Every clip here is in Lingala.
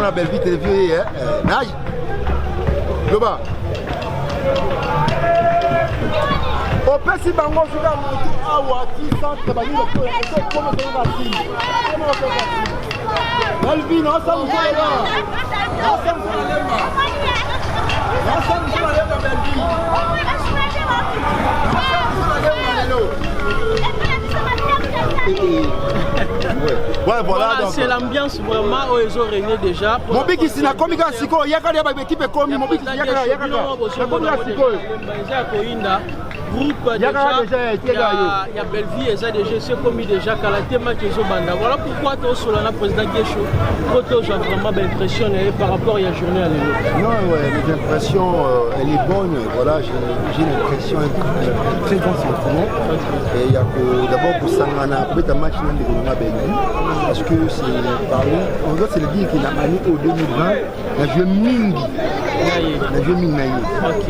la belle vie télévision nage Loba au petit bango sur la moto awa qui centre ba ni le comment on va dire Melvin on s'en fout là on s'en fout là ouais, voilà, c'est l'ambiance vraiment où ils ont régné déjà. Mon big ici, na komi ka siko, yakali ba équipe komi, mon big ici, yakali. Groupe déjà, il y a Belleville et ça déjà, c'est commis déjà qu'à la thématique qu'ils ont bandé. Voilà pourquoi tu es sur la président Guécho. Quand j'ai vraiment impressionné par rapport à la journée à l'époque. Non, ouais, l'impression, elle est bonne. Voilà, j'ai une impression très bon sentiment. Et il y a d'abord pour Sangana, pour mettre un match de Belleville, parce que c'est parmi, en fait, c'est le dire qu'il a année au 2020, il a joué Mingi. Il a joué Mingi.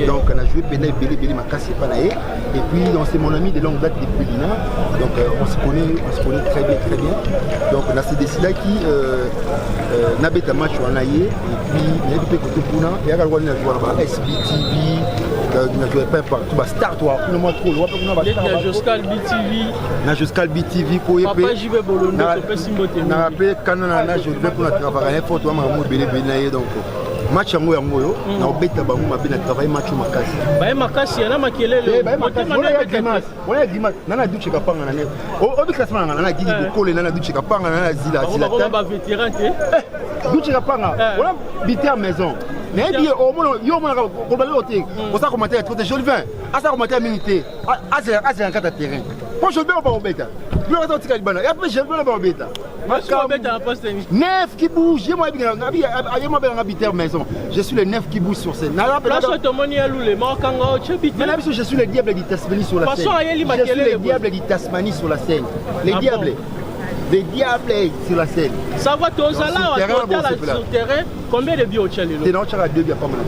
Donc, on a joué Pénal Bélé Makassi Panaé. Et puis, c'est mon ami de longue date depuis Lina. Donc, on se connaît très bien, très bien. Donc, on a ces décidés qui n'a pas de match en aïe. Et puis, il y a des côtés pour nous. Il y a des joueurs de SBTV. On a joué pas partout. Star, toi, on a trop loin. On a jusqu'à BTV. On a jusqu'à BTV. Papa, j'y vais Bologne. On a appelé Canada. Je vais pour notre travail. Il faut que donc. Match en moyo na obeta bango mabe na travail match makasi ba makasi yana makelele on a dimanche nana duche kapanga na net o bi classement na gidi bikole nana duche kapanga na zila on ba vétéran te duche kapanga on a bité à maison mais bien au moins yo mona ko balo te ko ça commentaire trop de joli vin à ça commentaire minute à 4 terrain pour je vais pas obeta lui on tika libana et après je vais pas obeta neuf qui bouge, moi habiter maison. Je suis le neuf qui bouge sur scène. Je suis le diable de Tasmanie sur la scène. Je suis le diable de Tasmanie sur la scène. Les diables. Les diables sur la scène. Ça va tous là sur terrain. Combien de billes au Tchèque? C'est notre deux billes pas mal.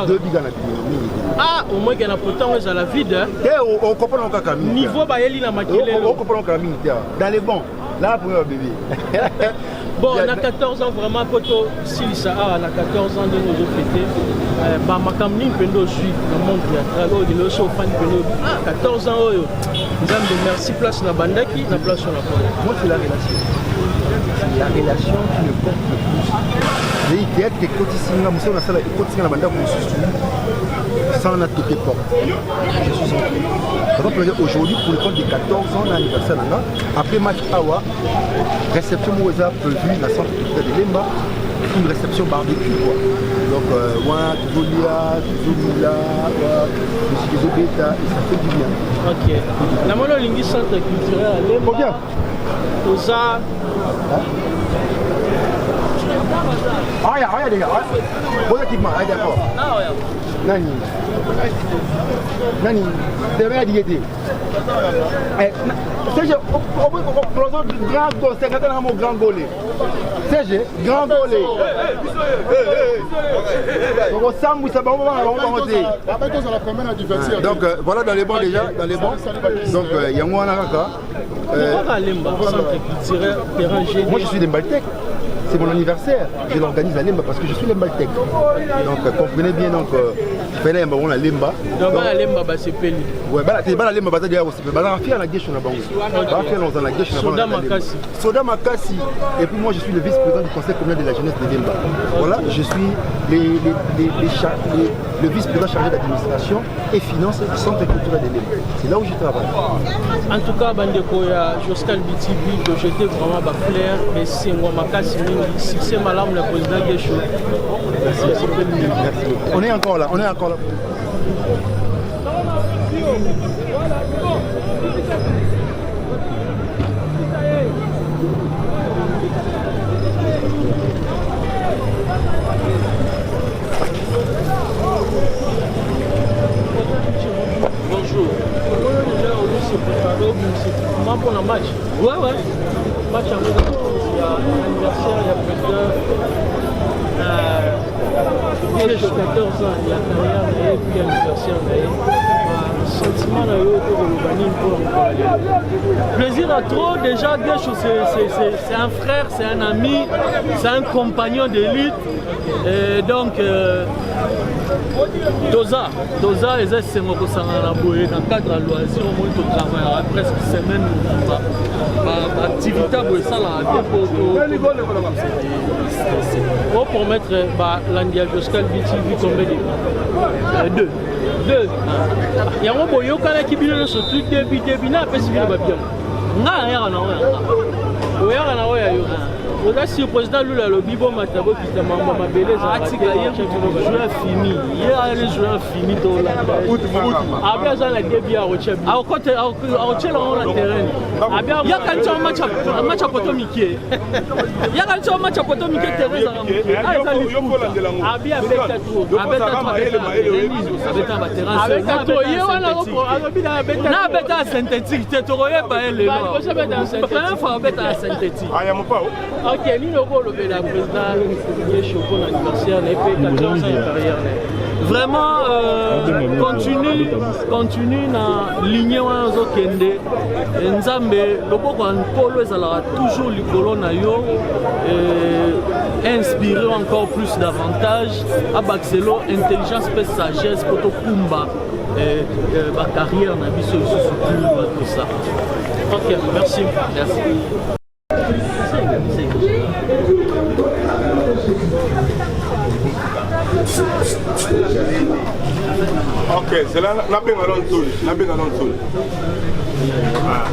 Deux billes. Ah, au moins qu'il y a pourtant à la vide. On comprend encore Camille. Niveau Bayeli na makelele. On comprend Camille dans les bons. Là pour un bébé. Bon, on a 14 ans vraiment poto Silisa on a 14 ans de nos fêter. Bah ma camine pendo suis dans mon théâtre. Il est aussi au fan pendo. Ah 14 ans oyo. Nzambe merci place na bandaki na place sur la porte. Moi c'est la relation. C'est la relation qui me porte le plus. Les théâtre que kotisinga muso na sala kotisinga na bandaki mususu. Sans la toute porte. Je suis entré. Aujourd'hui, pour le compte de 14 ans d'anniversaire, après match Awa, réception Mouza prévue dans le centre de Lemba, une réception barbecue. Quoi. Donc, toujours là, je suis toujours bêta, et ça fait du bien. Ok. La monolingue centre culturel à Lemba. Bien. Tout ça. Ah, regarde les gars. Positivement, d'accord. Nani, demain à diété. C'est grand goal, c'est quand on a grand golé. C'est grand golé. Donc voilà dans les bons déjà, dans les bons. Donc il y a moi en Araka. Moi je suis des Baltec. C'est mon anniversaire, je l'organise à Lemba parce que je suis Lembaltec. Donc comprenez bien, donc on a Lemba. Donc la Lemba c'est Peli. Ouais, la Lemba c'est déjà aussi. On a fait la guêche na bango. On a fait dans la guêche na bango. Soda Makassi. Et puis moi je suis le vice-président du conseil communal de la jeunesse de Lemba. Voilà, je suis le vice-président chargé d'administration et finance du centre culturel de Lemba. C'est là où je travaille. En tout cas, Bandeko ya Joscal BTV que j'étais vraiment clair et c'est moi Makassi. Si c'est madame le président Guécho. Merci. On est encore là, Bonjour. Comment pour le match? Ouais. Match en anniversaire, il y a président. Il y a 14 ans, il y a carrière, et puis anniversaire. sentiment plaisir à trop. Déjà, c'est un frère, c'est un ami, c'est un compagnon de lutte. Et donc, Doza, c'est mon cousin dans le cadre de loisir, au moins de travail, presque semaine, activité pour mettre l'Andia Joscal BTV combien de 2. Il y a un boyo qui vient sur tout début, n'a pas si bien. Si le président Lula le bibo matabo qui t'a maman ma belle joueur fini hier les joueurs fini dans la après ça la début à Rochelle à côté à Rochelle on la terrain il y a quand un match à Potomiki il y a quand un match à Potomiki terrain à bien avec trop avec na beta synthétique te toroye ba ele ba ça beta synthétique fa beta synthétique aya mo pa ok ni le rôle de la président qui est choco l'anniversaire n'est pas 14 ans de carrière vraiment continue na ligne wanzo kende nzambe loboko nkolo ezala toujours likolo na yo inspirer encore plus davantage à Baxelo intelligence et sagesse pour to kumba ma carrière na biso tout ça. Ok, merci. Ok, c'est là, n'a pas de sol.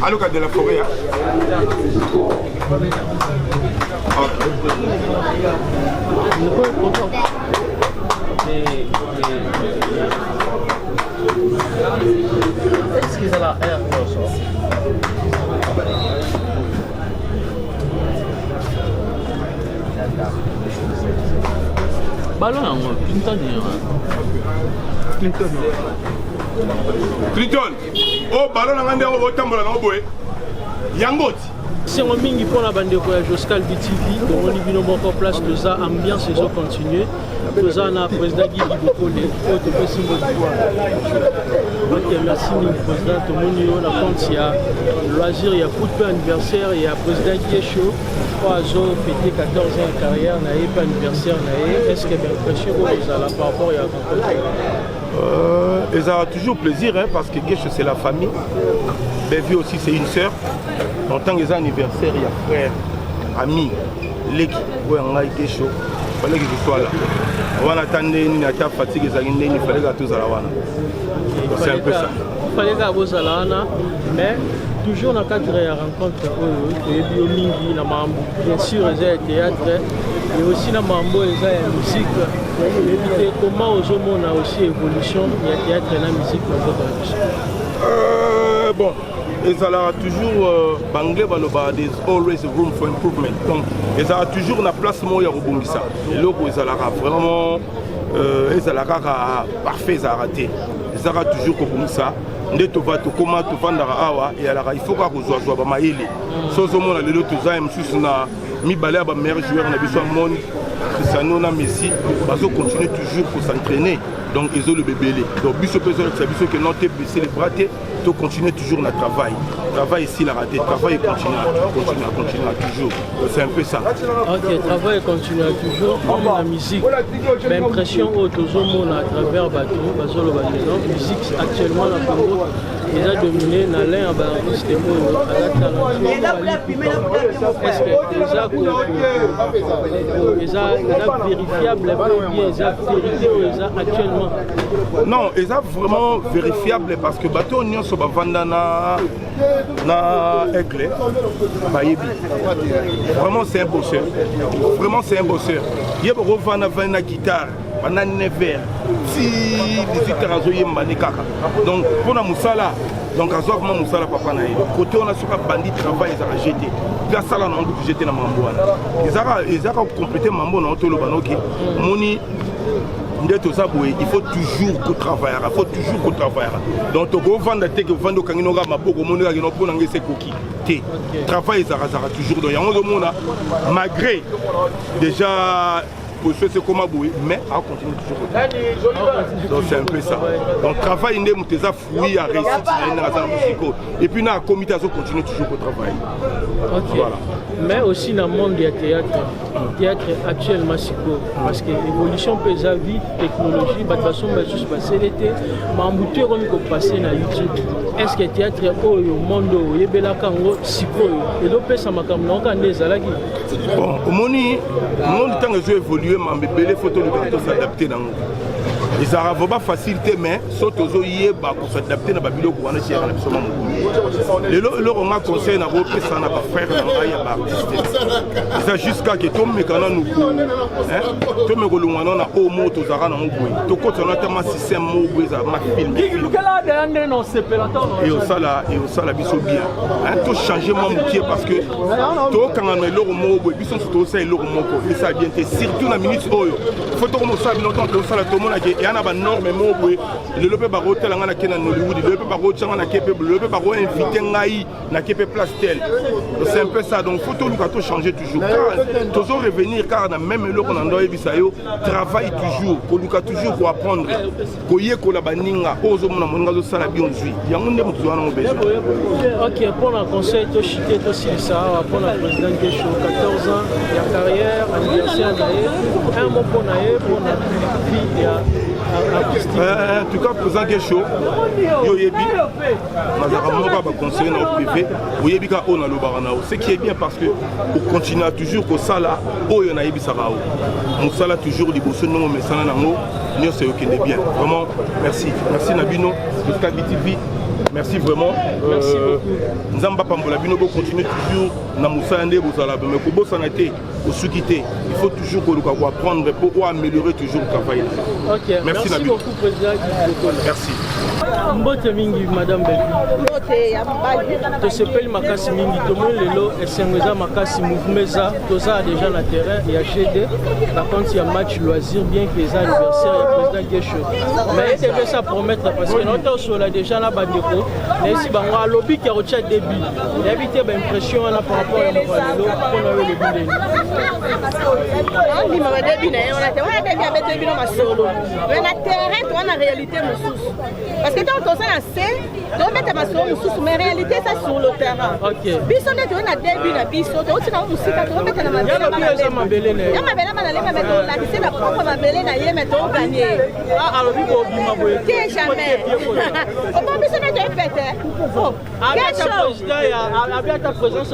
Alouka de la forêt. Est-ce qu'ils ont la air ballon Clinton. Oh, ballon à l'endroit où on a boé. Yangot. Si on mingi pour la bande de Joscal BTV, on a mis en place que ça ambiance et ça continue. Que ça on a président Guy Bokone, autre possible de pouvoir. Ok, merci président. Tout le monde a compte il y a loisir, il y a football anniversaire, il y a président qui est chaud. 3 jours fêté 14 ans de carrière, n'a pas anniversaire, est-ce qu'il y a bien pression par rapport à et ça a toujours plaisir hein, parce que Guécho c'est la famille, Bévi aussi c'est une sœur. En tant que anniversaire, il y a frère, ami, l'équipe, où on a Guécho, il fallait que je sois là. On attendait une attaque fatigue, il fallait que tous à la wana. C'est un peu ça. Il fallait que vous à la wana, mais toujours dans le cadre de la rencontre, bien sûr, il y a théâtre, et aussi dans la musique. Comment aux hommes on a aussi évolution, il y a théâtre et la musique dans votre bon, et ça a toujours, Banglais, there's always room for improvement. Donc, et ça a toujours la place où il y a rebondissement. Et là, ça a vraiment, ça a parfait, ça a raté. Ça a toujours comme ça. Il faut que tu fasses il faut que tu sois maïli. Sauf que moi, les autres ans, je suis un meilleur joueur dans le monde. Cristiano Messi, parce qu'on continue toujours pour s'entraîner. Donc ils ont le bébé. Donc bis que non t'es blessé les bras, tu continues toujours le travail. Travail ici la raté, travail continue toujours. C'est un peu ça. Ok, travail continue toujours. Comme la musique, l'impression au monde à travers bateau, la musique actuellement la Congo, ils ont dominé dans l'air à l'artiste est-ce que déjà vérifiable actuellement? Non, ils sont vraiment vérifiables parce que bateau n'y a pas vendre na aigle. Vraiment c'est un bosseur. Vraiment c'est un bosseur. Il y a beaucoup de la guitare. Donc pour la moussala, donc à ce moment moussala papa naï. Côté on a sur bandit travail ils ont jeté. Puis à ça là on a jeté na mamboana. Ils ont complété mambo na hôtel banoki. Moni il faut toujours que travailler, il faut toujours que travailler. Donc tu vas vendre tes que vendre quand il y a beaucoup monde qui n'ont pas n'engagé coquille. Travail ça toujours. Donc il y a un monde malgré déjà position c'est comme Aboué, mais à continuer toujours. Donc c'est un peu ça. Donc travail n'est pas fouillé à réussir. Et puis dans le comité, on continue toujours au travail. Okay. Voilà. Mais aussi dans le monde du théâtre actuellement c'est quoi? Parce que l'évolution peut être vie, technologie, de toute façon, juste passer l'été, mais en boutique on peut passer dans YouTube. Est-ce que le théâtre est au monde où il y a des gens et l'opé ça m'a comme non quand des alagi. Bon, au monde temps que j'ai évolué, mais les photos de s'adapter dans et ça va pas facilité mais surtout pour s'adapter dans la vidéo pour aller chez et là on a conseillé na repé ça n'a pas faire dans artiste ça jusqu'à que tout me kana nous hein tout me kolungana na au mot to zara na mobwe to ko tona tellement système mobwe za ma film et au sala biso bien hein tout changer mon métier parce que to quand on est le mobwe biso to ça le moko et ça bien surtout na minute oyo faut to mo ça bien longtemps to sala to mona et on a ba norme mobwe le lope ba hotel ngana kena Hollywood le lope ba rocha ngana kepe le lope ba inviter ngai na kepe place tel c'est un peu ça donc faut tout nous changer toujours toujours revenir car na même le qu'on ando ebisayo travaille toujours ko luka toujours pour apprendre ko ye ko la baninga ozo mona monga zo sala bien aujourd'hui yango nde mutu wana mo besoin. OK pour le conseil to chité to ça pour le président Gesho 14 ans ya carrière anniversaire nae un mot pour nae pour na vie ya en tout cas, président Gesho, ce qui est bien parce que on continue toujours que ça là, on a toujours des beaux noms, mais ça n'a c'est ok bien. Vraiment, merci. Merci Nabino, de TV. Merci vraiment. Merci beaucoup. Nzamba Pambola Bino continue toujours na Moussande Bozala mais pour Bossanate au Sukité, il faut toujours qu'on apprendre pour améliorer toujours le travail. OK. Merci beaucoup président. Merci. Mbote mingi madame Belfi. Mbote ya mbali. To sepeli makasi mingi to mon lelo esengeza makasi mouvement ça to ça déjà na terrain et à GD par contre il y a match loisir bien que les anniversaires et président Gesho. Mais il devait ça promettre parce que notre sur là déjà la bandeko mais si bango a lobby qui a reçu début. Il a évité ben impression là par rapport à lelo pour le début. On dit ma début on a début avec début dans ma solo. Mais na terrain toi na réalité mususu. Parce que quand on s'en a fait, on met ma solo mais en réalité ça sur le terrain. OK. Biso de on a début na biso, to tina musika to mettre na mabele. Ya mabele na lema metto la qui c'est la propre mabele na ye metto gagner. Ah alors lui ko bima boye. Jamais. On peut biso de fête. Oh.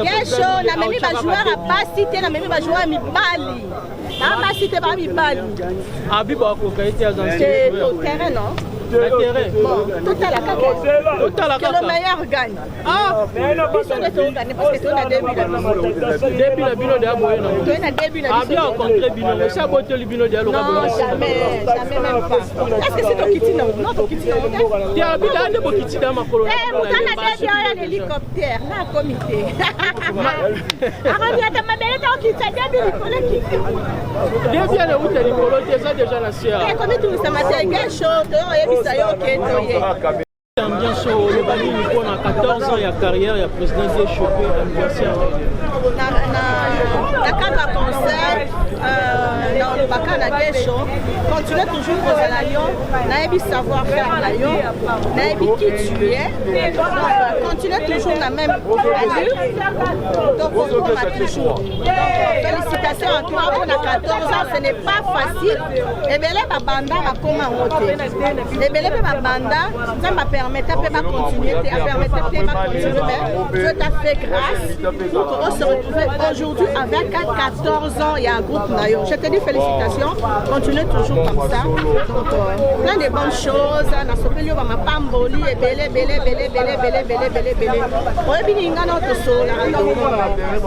Gesho na memi ba joueur a pas cité na memi ba joueur mi bali. Ah ba cité ba mi bali. Abi ba ko kaité à c'est au terrain non. Le terrain. Bon, tout à la caca. Que le meilleur gagne. Ah, biso de tout gagner parce que tu as début la bino de aboye na. Tu as début la. Ah bien au contraire bino, mais ça botte le bino de alo ka boye. Jamais même pas. Est-ce que c'est ton kiti non? Non ton kiti non. Tu as bien de bo kiti da makolo. Eh, on a début à l'hélicoptère, na comité. Arrête ta mabele ta kiti début pour le kiti. Début le où tu likolo déjà la sia. Eh, comment tu ça m'a été chaud, bien sûr, le Bali pour 14 ans de carrière, il y a président Gesho anniversaire. Dans cadre concert, dans le Bakana Gesho, continue toujours à la Lyon, n'a savoir faire la Lyon, n'a qui tu es, continue toujours la même allure, donc on va toujours. Donc félicitations à toi, on a 14 ans, ce n'est pas facile. Et bien là, ma banda va comment monter. Et bien là, ma banda, ça m'a permis de continuer, à permettre de continuer, mais Dieu t'a fait grâce pour qu'on se retrouve aujourd'hui avec 14 ans, il y a un groupe Nayo. Je te dis félicitations, continuez toujours comme ça. Donc, plein de bonnes choses, on a sauvé le Pamboli et belé.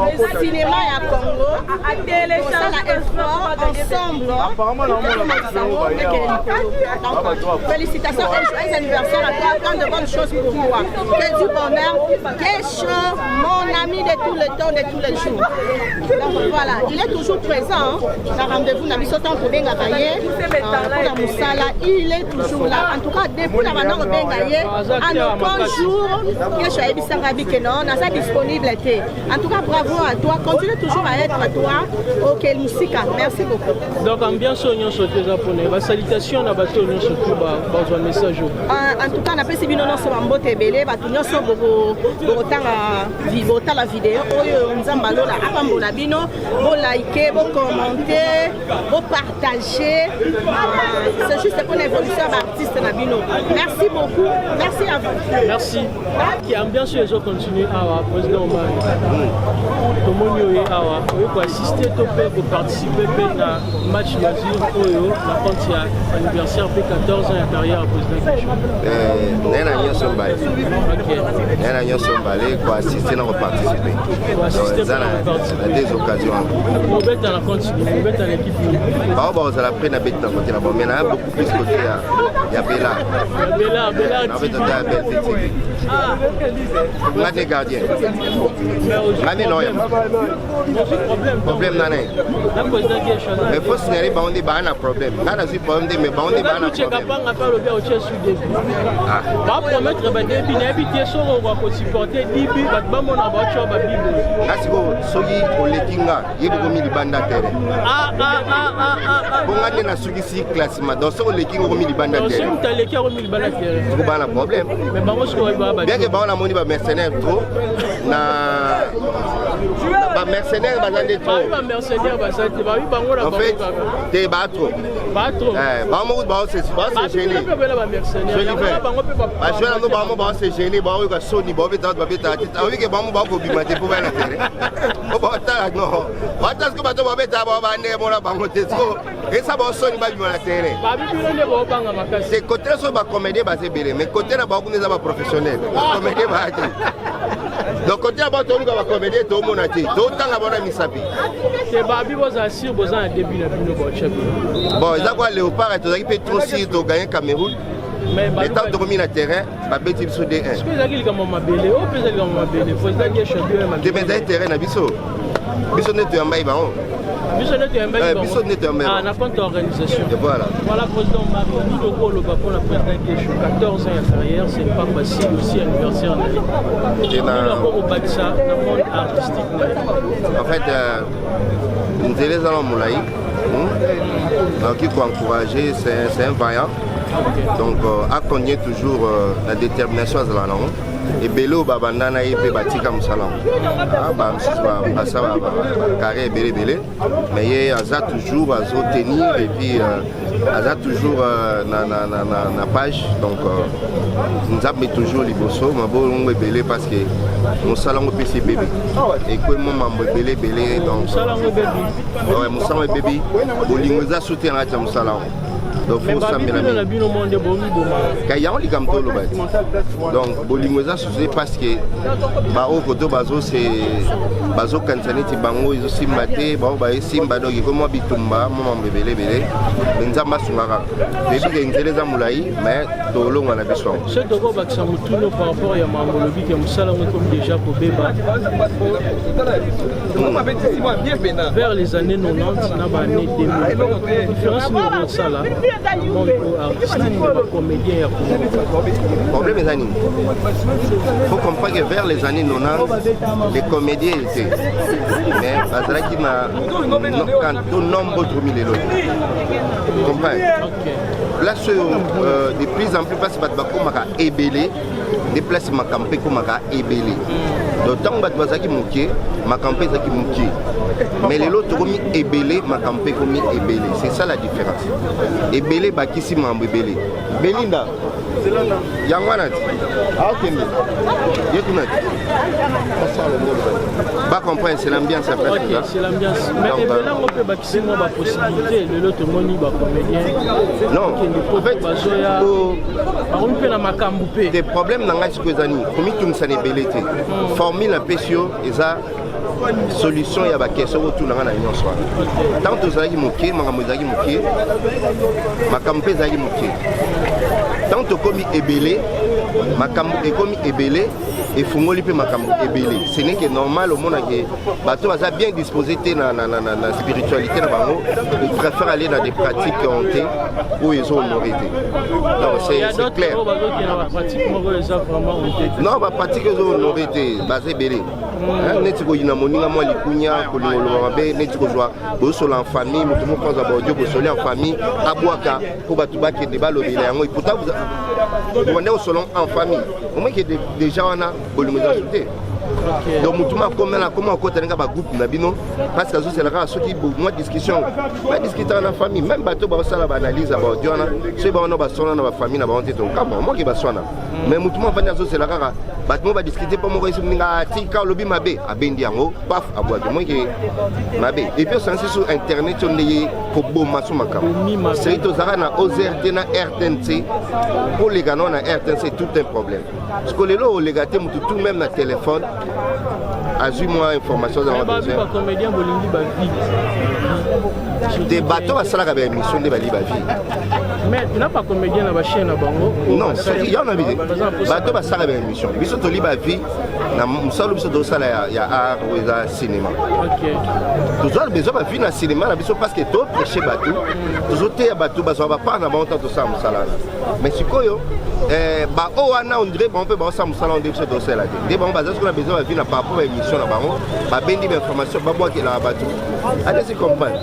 Le cinéma est à Congo, ça l'a effort ensemble. Donc, félicitations et joyeux anniversaire à toi, plein de bonnes choses pour moi. Que du bonheur, Gesho, mon ami de tout le temps, de tous les jours. Donc voilà, il est toujours présent. na rendez-vous na biso tant kobenga baye pour musala il est toujours là en tout cas depuis la bana kobenga ye en aucun jour que je suis bisanga bikeno na ça disponible en tout cas bravo à toi continue toujours à être à toi OK musique merci beaucoup donc ambiance on sauté japonais ba salutation na bato on surtout ba un message en tout cas na pesi bino no so mbote belé ba tunyo so boko tanga la vidéo oyo nzamba lola apambola bino bo liker bo commenter bo partager c'est juste pour l'évolution d'artiste na bino merci beaucoup merci à vous merci qui ambiance les autres continue à président Omar tout le monde est awa pour assister to pour participer na match d'azur oyo na compte ya anniversaire de 14 ans de carrière président nena nyonso mbali nena nyonso mbali pour assister na participer dans des occasions pour mettre dans la continue pour mettre dans l'équipe ba za la prenne avec dans côté là mais là beaucoup plus côté ya Bella en fait dans la belle petite là des gardiens mais non problème nané mais faut signaler ba on dit ba na problème là na problème mais ba on dit ba na problème ba promettre ba début na habité so on va supporter début ba mona ba cho ba bible asiko soki olekinga yebo mi libanda terre bonga ne na soki si classement donc so olekinga ko mi libanda terre c'est tout les qui ont mis libanda terre ko ba na problème mais ba mo so ba bien que ba on a moni ba mercenaire trop na ba mercenaire ba zande trop ba mercenaire ba ça ba oui ba ngora en fait des ba trop ba mo ba c'est gêné je lui fais ba je na no ba mo ba c'est gêné ba o ka soni ba beta ba beta ta oui que ba mo ba ko bimate pour la terre o ba ta no wa ta ko ba to ba beta ba ba ne mo la ba mo te so et ça ba soni ba bimate terre ba bibilo ne ba banga makasi c'est côté so ba comédien ba c'est belé mais côté na ba ko ne za ba professionnel comédien ba ati donc côté ba to nga ba comédien to mo na ti to tanga bona misapi c'est ba bibo za sur boza début na bino ba chapi bon ils a quoi léopard to za peut trop si to gagner Cameroun mais tant de remis na terrain ba beti biso D1 est-ce que zaki kama mabele o pesa kama mabele faut ça dire champion ma de terrain na biso biso ne to yamba ba on biso ne to yamba ba biso ne to yamba na compte organisation et voilà président Mario nous le rôle ba pour la président 14 ans de carrière c'est pas facile aussi anniversaire na le rôle ba ça dans le monde artistique en fait nous les allons moulai donc il faut encourager c'est un vaillant donc à cogner toujours la détermination à la langue et bello babandana et batika musala ba ça carré belé mais il y a toujours à tenir et puis à toujours na page donc nous avons toujours les bossos ma bon belé parce que musala ngo PC bébé et que mon membre belé donc musala ngo bébé ouais musala bébé bolingo za soutenir à musala donc faut s'amener la bino monde bomi boma kaya on ligam to lo ba donc bolingoza sous parce que ba o koto bazo c'est bazo kansani ti bango izo simbate ba ba simba donc ko mo bitumba mo mbebele bele nzamba sungaka bébé ke nzeleza mulai mais to lo ngana biso c'est de go baksa mutuno par rapport ya mambo lobi ke musala ngo comme déjà ko beba vers les années 90 na ba année 2000 différence ni ça là comédien problème est il faut comprendre que vers les années 90 les comédiens étaient mais parce qu'il m'a quand nombre de milliers vous comprenez là de plus en plus parce que maka ébélé des places ma campé comme maka ébélé d'autant que bazaki moké ma campé zaki moké mais les autres comme ébélé ma campé comme ébélé c'est ça la différence ébélé bakisi mambo ébélé belinda yangwana akende yekuna ba comprendre c'est l'ambiance après OK c'est l'ambiance mais ébélé on peut bakisi moi ba possibilité le autre moni ba comédien non en fait bazoya on peut na makambu pe des problèmes dans ngai sikozani komi tumsa ne belete formule pesio eza solution ya ba question autour na ngana nyonso tant tozalaki moké makambo ezalaki moké makambo ezalaki moké tant tokomi ebele makambo ekomi ebele et fungoli pe makambo ebele. Ce n'est que normal au monde que bateau va bien disposé na spiritualité na bango, ils préfèrent aller dans des pratiques hantées où ils ont honoré. Donc c'est clair. Non, ba pratique ils ont honoré basé belé. Neti ko yina moninga mo likunya ko lolo mabe neti ko joie bo solo en famille mutu mo kwanza ba dio bo solo en famille abwaka ko batu ba ke débat lobela yango pourtant vous on est au salon en famille au moins que déjà on a volume d'ajouter. Donc mutuma comment côté nga ba groupe na bino parce que c'est la ceux qui moi discussion pas discuter en famille même bateau ba sala ba analyse ba diona c'est ba on ba sona na ba famille na ba on ton kama moi qui ba sona mais mutuma va na c'est la rara bateau ba discuter pas mo ko isinga tika lobi mabe abendi yango paf abwa moi qui mabe et puis c'est sur internet on est ko boma so makam c'est to zara na OZRT na RTNC pour les gars na RTNC c'est tout un problème parce que les lo les gars tout même na téléphone Azui-moi information dans la besoin. Des bateaux à Salah avait émission de Bali Bavi. Mais tu n'as pas comédien dans la chaîne à Bango? Non, il y en a vidé. Bateau à Salah avait émission. Biso to liba vie. Na musalo biso do sala ya art ou ya cinéma. OK. Toujours besoin de vie na cinéma na biso parce que to prêcher bateau. Toujours te bateau baso ba pas na ba on to ça musala. Mais sikoyo ba o wana on dirait on peut ba ça musala on dit biso do sala. Des bon bazas qu'on a besoin de vie na par rapport à émission na bango. Ba bendi information ba bois qui la bateau. Allez se comprendre.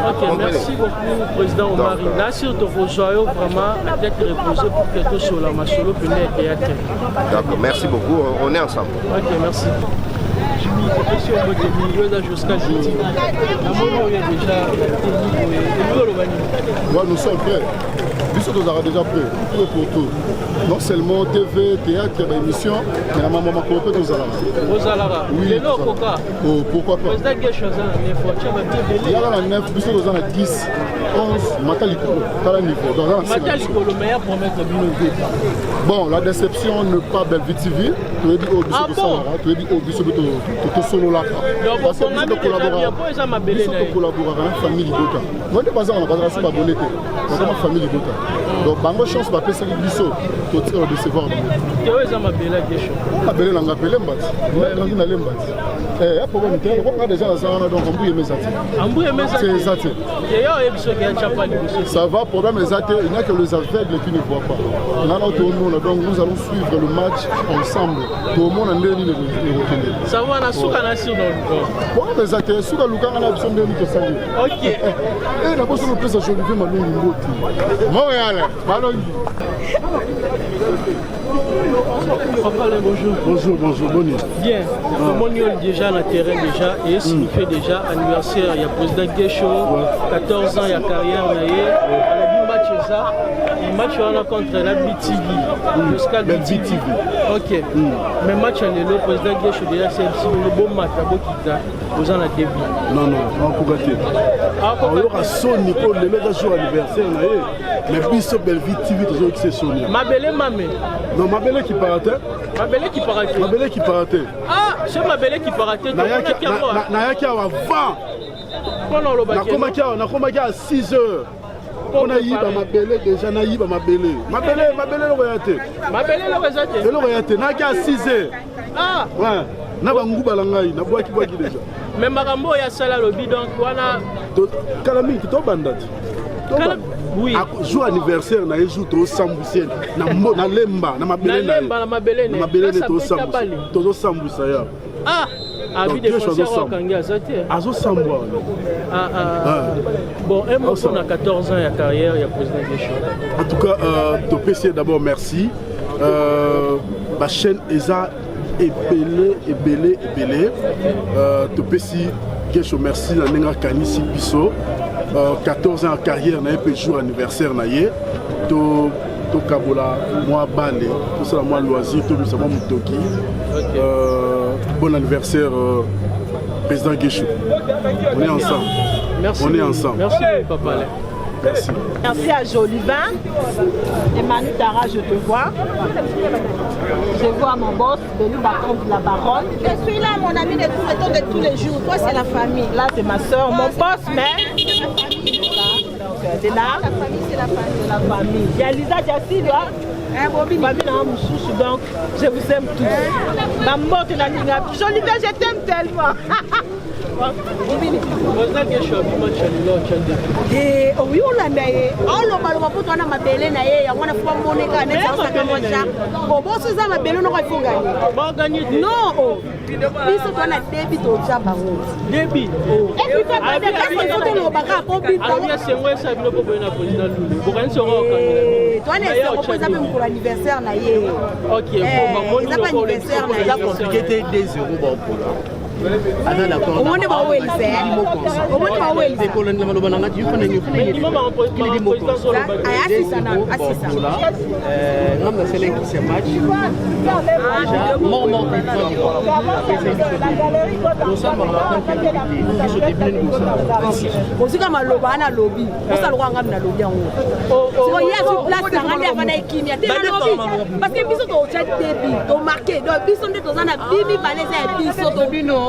Ok, merci beaucoup, Président Omar. Là, sur vos joyaux, vraiment, la tête reposée pour quelque chose sur la Macholo, peut-être théâtre. D'accord, merci beaucoup, on est ensemble. Ok, merci. Jimmy, question au bout de jusqu'à Jiti. Nous sommes prêts. Nous sommes déjà prêts pour tout. Non seulement TV, théâtre, émission, mais la maman m'a coopé aux Alara. Aux Alara? Oui. Pourquoi pas? Il y a la 9, nous sommes à 10, 11, Mataliko, pas la niveau. Mataliko, le meilleur pour mettre le binôme. Bon, la déception ne pas belle vie TV. Tu as dit au Bissau de Salara, tu as dit au Bissau de Toto Solo là. Donc, on a mis des collaborateurs. Bissau de collaborateurs, la famille Libota. Moi, je ne sais pas si on a pas abonné. C'est ma famille Libota. Donc, bango chance ba pesa biso to tira de recevoir. Teo eza mabela gesho. Mabela na ngapele mbati. Ngi na lembati. Ya problème te ko déjà na sana donc on bouille mesati. On bouille mesati. C'est ça. Yo ebiso ke chapa liboso. Ça va problème mesati, il n'y a que les aveugles qui ne voient pas. Là tout le monde donc nous allons suivre le match ensemble. Tout le monde ndeni le retourner. Ça va na suka na sur donc. Pourquoi mesati suka lukanga na biso ndeni to sali. OK. Et na bosso le pesa Jolivier Malungu ngoti. Montréal. Bonjour. Bonjour, bonne nuit. Bien, comment on est déjà dans le terrain déjà et ce qui fait déjà anniversaire, il y a président Gesho, 14 ans, il y a carrière, il y a match contre la BTV, jusqu'à BTV. Ok, mais match le président Gesho déjà c'est le bon match à Bokita, vous en avez vu. Non, on peut gâter. On aura son Nicole, le mec a joué anniversaire, mais Bisso Belvie TV, toujours qui s'est sonné. Ma belle mamé. Non, ma belle qui paratait. Ma belle qui paratait. Ma belle qui paratait. Ah, c'est ma belle qui paratait. Naya qui a 20. On a commencé à 6 heures. On a eu ma belle déjà, na yiba ma belle. Ma belle le voyate. Ma belle le voyate. Le voyate. Na qui a 6 heures. Ah. Ouais. Na bangu balangai, na boaki déjà. Mais makambo ya sala lobi donc wana. Kalami to bandati. Oui. Jour anniversaire na jour to sambusen na lemba na mabele na lemba na mabele ne. Na mabele ne to sambusen. To sambusa ya. Ah. Abi de concert Kangi azate. Azo sambwa. Bon, un mot on a 14 ans de carrière, il y a président Gesho. En tout cas, to PC d'abord merci. Ma chaîne Eza ebele. To PC Gesho merci na nenga kanisi biso. 14 ans de carrière, na un jour anniversaire na ye. To kabola moi balé, tout ça moi loisir, tout ça moi mutoki. Bon anniversaire président Gesho. On est ensemble. Merci. On est ensemble. Merci papa. Merci. Merci à Jolivin. Et Manu Tara, je te vois. Je vois mon boss, Belu Baton de la Baronne. Je suis là, mon ami de tous les jours. Toi, c'est la famille. Là, c'est ma soeur, mon boss, mais. Donc, de la famille. Il y a Lisa Jassi, donc je vous aime tous. Maman, Jolita, je t'aime tellement. Oui, on l'a mis. On l'a pour toi, on a belle naïe, on a fait mon égal, on a fait mon chat. Bon, si ça m'a belle, on a gagné. Non, il faut qu'on a débit au Jabba. Débit. Et puis, toi, on pour l'anniversaire. Ok, bon, anniversaire. Il a compliqué des euros pour là. Au moins, on va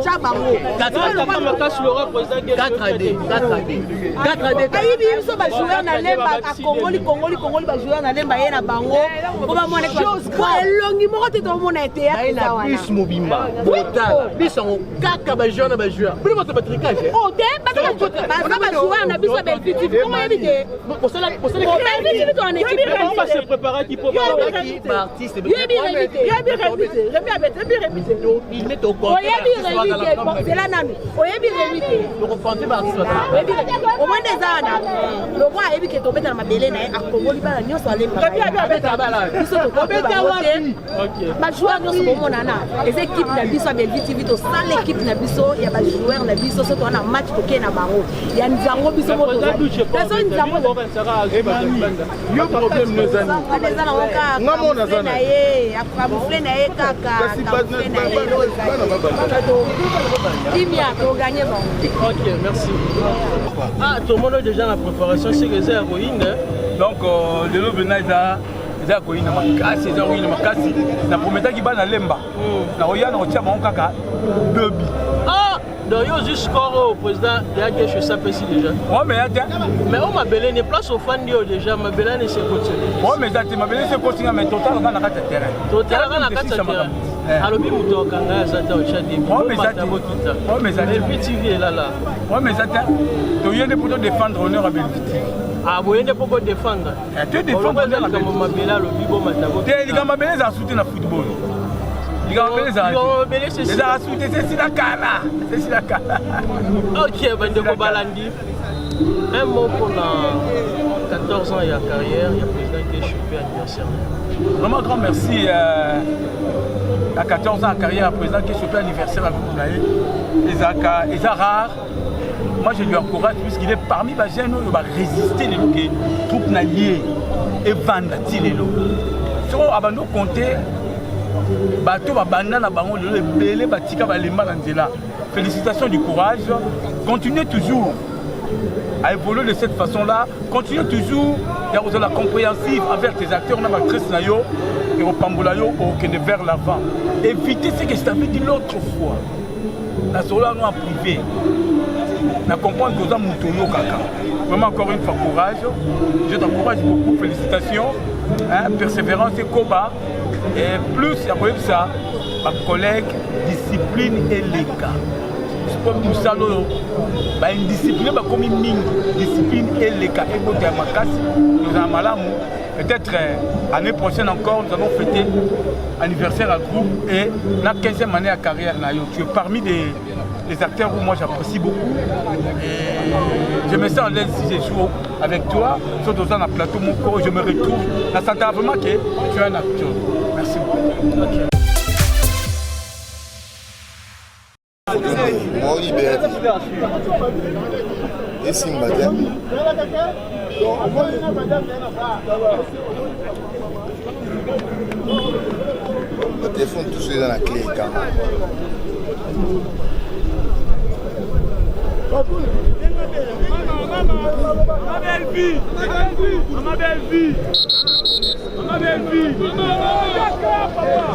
Chabango 4AD ayibi biso ba joueur na lemba a Congoli ba joueur na lemba yena bango ko ba mona ko elongi moko te to mona ete ya wana plus mobimba bota biso kaka ba joueur na ba joueur plus votre patricage o te ba joueur na biso ba équipe comment éviter pour cela éviter ton équipe on va se préparer qui pour artiste il met au compte c'est là nanu oyebi révité le repentir par artiste au moins des années le roi a évité tomber dans ma belé na a Congoli ba nyonso ale biso to ba joueur nyonso ko monana les équipes na biso ba vite to sale équipe na biso ya ba joueur na biso so to na match to ke na bango ya nzango biso mo to personne nzango yo problème nos amis bazana oka ngamo na zana ye akamufle na ye kaka akamufle na ye Ok, merci. Ah, tout le monde est déjà dans la préparation, c'est que c'est héroïne. Donc, le lot de Naïza, c'est héroïne, c'est héroïne, la première qui va dans l'emba. La royale, on tient mon caca, baby. Ah, donc, il y a juste score au président, il y a quelque chose, ça peut si déjà. Ouais, mais attends. Mais on m'a belé, n'est place au fan déjà, ma belé n'est pas possible. Ouais, mais attends, ma belé c'est possible, mais total, on a la carte terrain. Total, on a la carte terrain. Alors, il y a un kanga, ça t'a aussi dit. Ouais, mais attends. Le petit est là. Ouais, mais attends. Tu viens de pour défendre l'honneur à Belviti. Ah, vous voyez pour défendre. Tu défends l'honneur à Belviti. Tu as ma belé, ça a soutenu le football. Ok, Bandeko Balandi. Un mot pour 14 ans et la carrière, il y a président qui est champion anniversaire. Vraiment grand merci à 14 ans à carrière, à président qui est champion anniversaire à vous. Et rare. Moi je lui encourage puisqu'il est parmi les jeunes qui vont résister les troupes nalliées et vendre les lots. Si on a compté, bateau va banana bango le belé batika balemba nzela. Félicitations du courage. Continuez toujours à évoluer de cette façon-là. Continuez toujours à être compréhensif envers tes acteurs. On a ma tresse nayo et au pambolayo au vers l'avant. Évitez ce que je t'avais dit l'autre fois. La sola nous a privé. Na comprendre que vous avez mon kaka. Vraiment encore une fois courage. Je t'encourage beaucoup. Félicitations. Persévérance et combat. Et plus, il y a ça, ma collègue, discipline et les cas. C'est comme ça, une discipline, comme une mine, discipline et les cas. Et quand tu as ma casse, nous avons mal. Peut-être l'année prochaine encore, nous allons fêter l'anniversaire à groupe et la 15e année à carrière. Tu es parmi les acteurs où moi j'apprécie beaucoup. Et je me sens à l'aise si je joue avec toi, surtout dans le plateau, mon corps, je me retrouve. Je sens vraiment que tu es un acteur. Merci beaucoup. Okay. Moi, liberté. Et Simba, le téléphone toujours dans la clé quand même. Ma belle vie, ma belle vie, ma belle vie. D'accord, papa.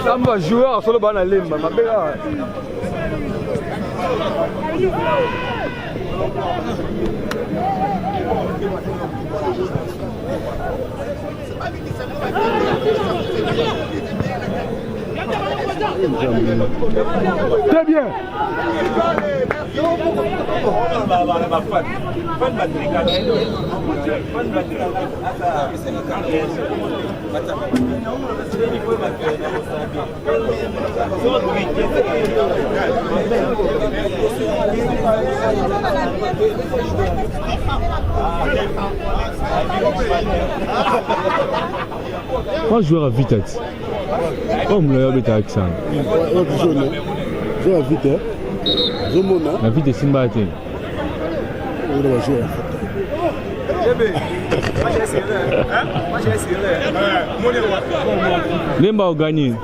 Samba joueur solo bana lemba mabela. Très bien. Moi, joueur à vitesse. Comme le avec accent. Joueur à vitesse. La vie de Simba a été. Lemba a gagné.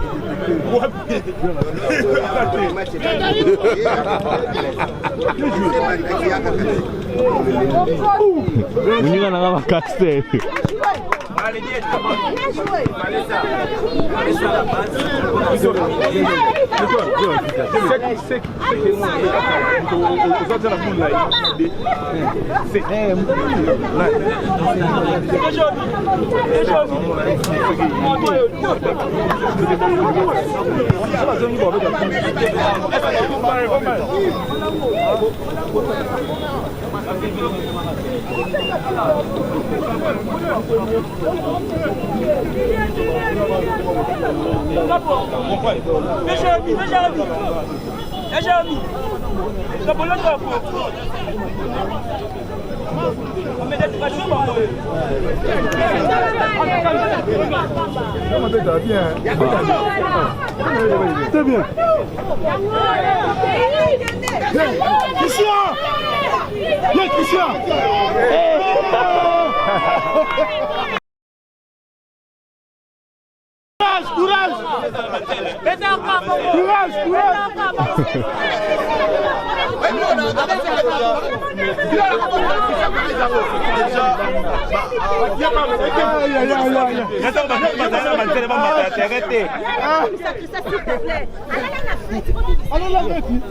On y a un castel. Très bien. Christian! Bien, Christian! Courage!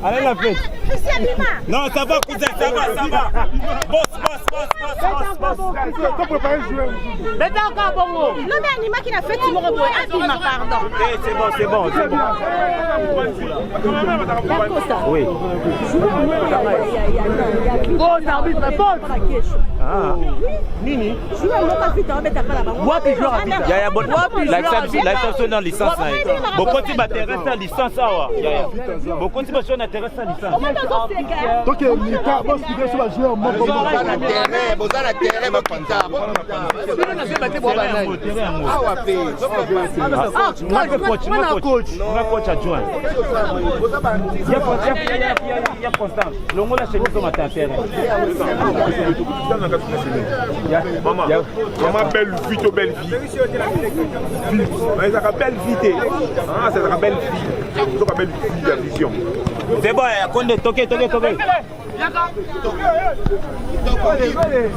Allez la fête. Non, ça va, cousin, ça va. Boss. T'as préparé le joueur. Non, mais Anima qui n'a fait tout le monde. Pardon. C'est bon. Oui. Bon arbitre, bon. Ah. Nini. Yaya bon. L'exception dans licence. Beaucoup de matériel sans licence. Beaucoup de machines intéressent sans licence. Donc, Mika, moi, je suis un joueur. Coach adjoint. Il y a Constant. Le mot là chez nous comme à terre. Maman belle vie, belle vie. C'est belle vie. C'est la belle vie. C'est la belle vie, la vision. C'est bon, Condé, toqué.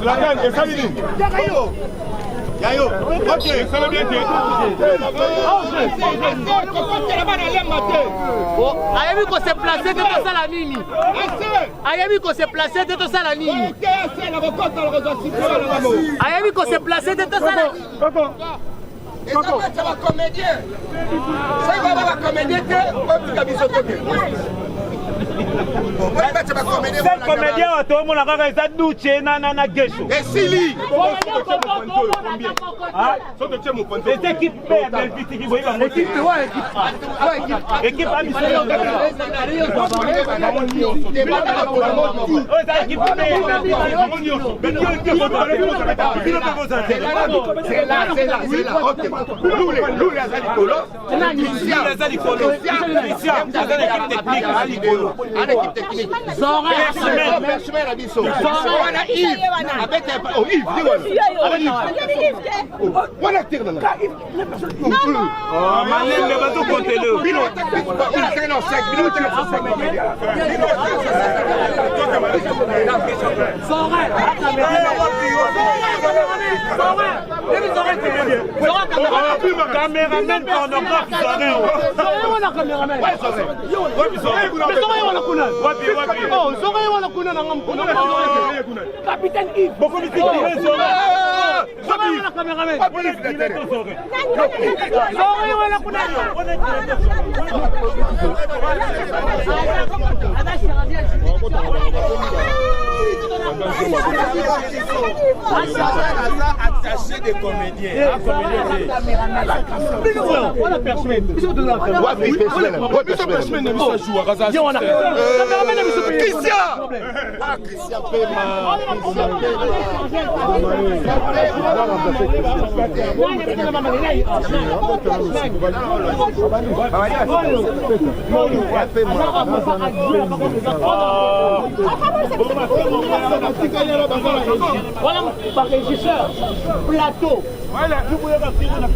La gagne, et ça lui dit. Yayo, ok, ça va bien. Ayemi qu'on s'est placé de ça la nini. Ayemi qu'on s'est placé de ça la nini. Ayemi qu'on s'est placé de ça la nini. Ça va comédien. Ça va comédien que C'est comédien, tout le monde a regardé Douche, Nana Gesho. Et Sili. C'est équipe P, équipe caméraman pornographe, capitaine Yves. Beaucoup de attaché des comédiens. Voilà par régisseur, plateau. Voilà, vous pouvez partir de la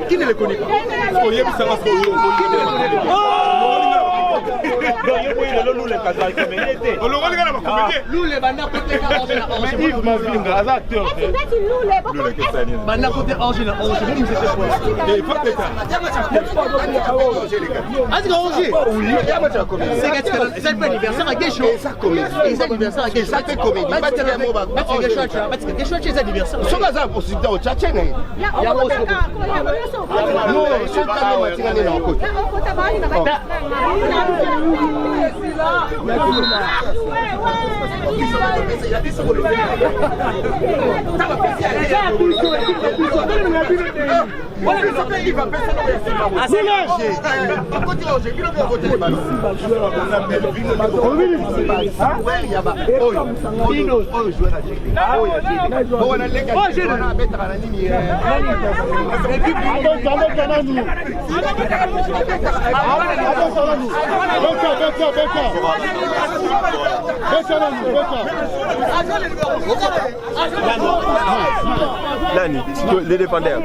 qui ne le connaît pas? Nani, les défendeurs.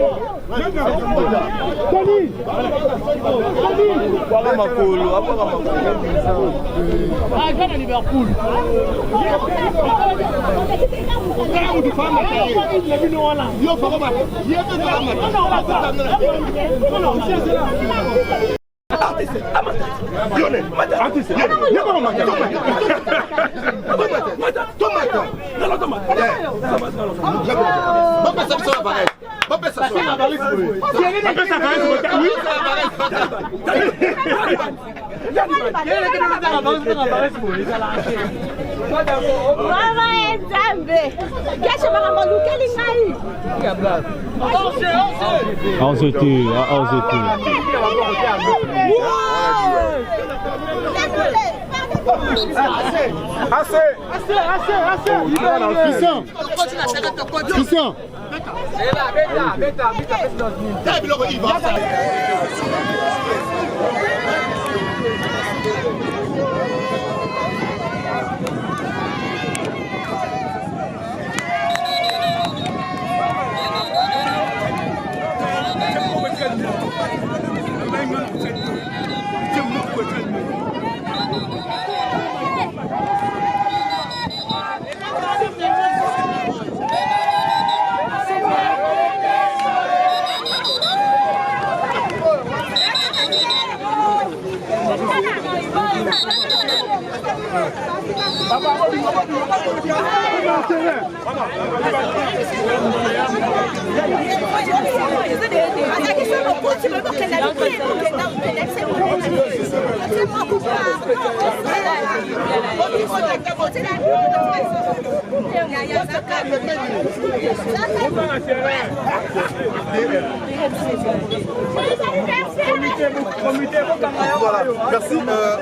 Voilà, merci.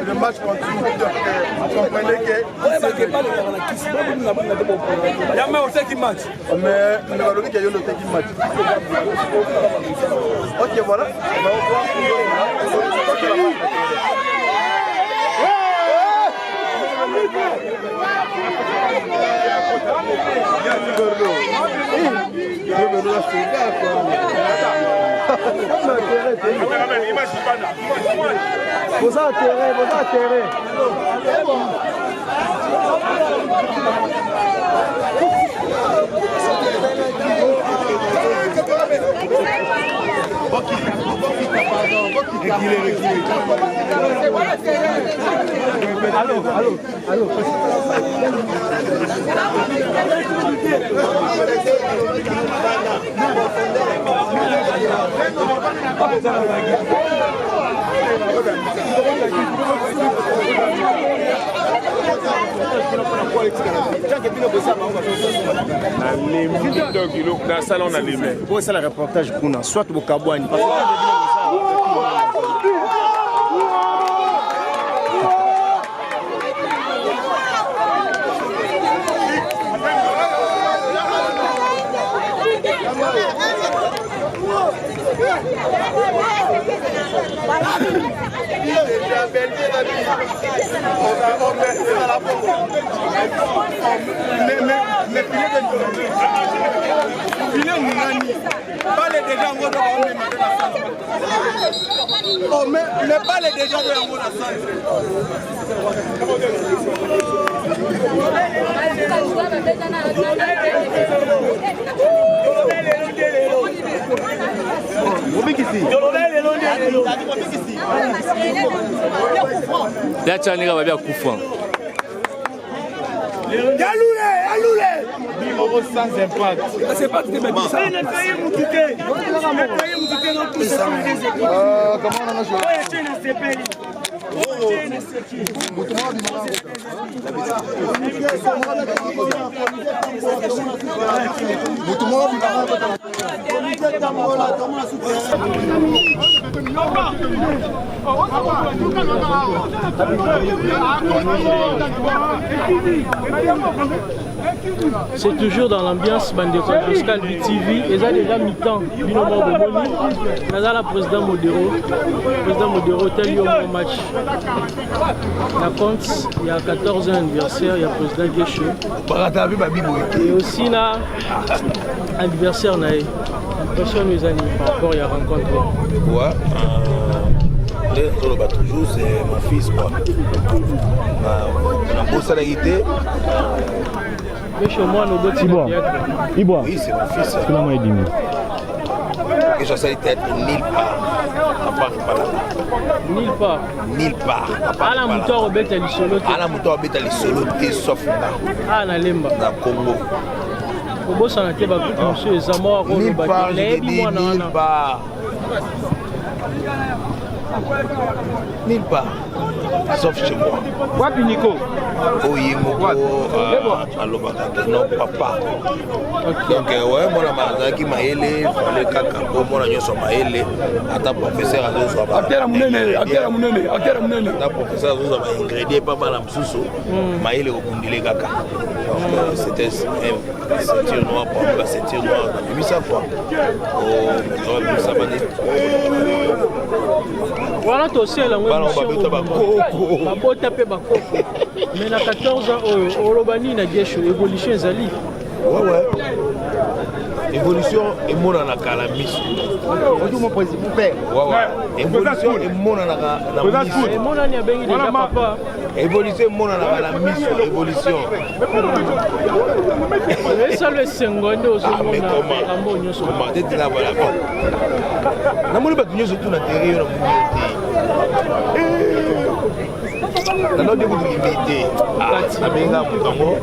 Le match continue. Vous comprenez que. Il y a même aussi qui match. Mais on va le dire qu'il y a un autre qui match. Ok, voilà. On va voir. Vos intérêts. Allô. Dans salon on a les mains. Pour ça le reportage kuna soit Bokabwani. Mais pas les déjà de Yango na salle. Yachanika babia kufa. Yaloulé. Numéro sans impact. C'est pas que tu m'as dit ça. Comment on a joué? C'est toujours dans l'ambiance Bandeko Pascal BTV. Ils ont déjà mi-temps. Binomo Bomoni. Nous avons le président Modero. Le président Modero tel eu un match. La compte, il y a 14 ans anniversaire, il y a le président Guécho. Et aussi là, anniversaire Naé. Impression nous a par rapport à la rencontre. Ouais. Toujours c'est mon fils quoi. On a beau salarié. Mais chez moi, nous avons Ibois. Oui, c'est mon fils. C'est la moitié du monde. Et je sais être nulle part. À part là. Nulle part. Nulle part. À la mouton, on bête à l'isolo. À la mouton, on bête à l'isolo, sauf là. Ah, na lemba. Dans Congo. Au bout, ça n'a été pas tout, monsieur Zamora. Nulle part, nulle part. Nulle part. Sauf chez moi. Quoi, Nico? Oui, non, papa. Donc, ouais, moi, je suis maïlé, le caca, moi, je suis maïlé. Attends, professeur, je suis ingrédient, pas mal à m'soussou. Maïlé au Bundile caca. Donc, c'était ceinture noire, pour la ceinture noire. J'ai vu ça, quoi. Ça m'a dit. Voilà, tu aussi, là, mais na 14 ans, Olobani na Guécho, évolution ezali. Ouais. Évolution et mon en a calamis. Mon président, père. Ouais. Évolution et mon en a calamis. Et mon ani a bengi déjà papa. Évolution mon en a calamis. Évolution. Et ça le sengondo au second. Comment t'es là voilà. Na mo le batunyo surtout na terrain na mo. nalodi kutulimite abenga mutongo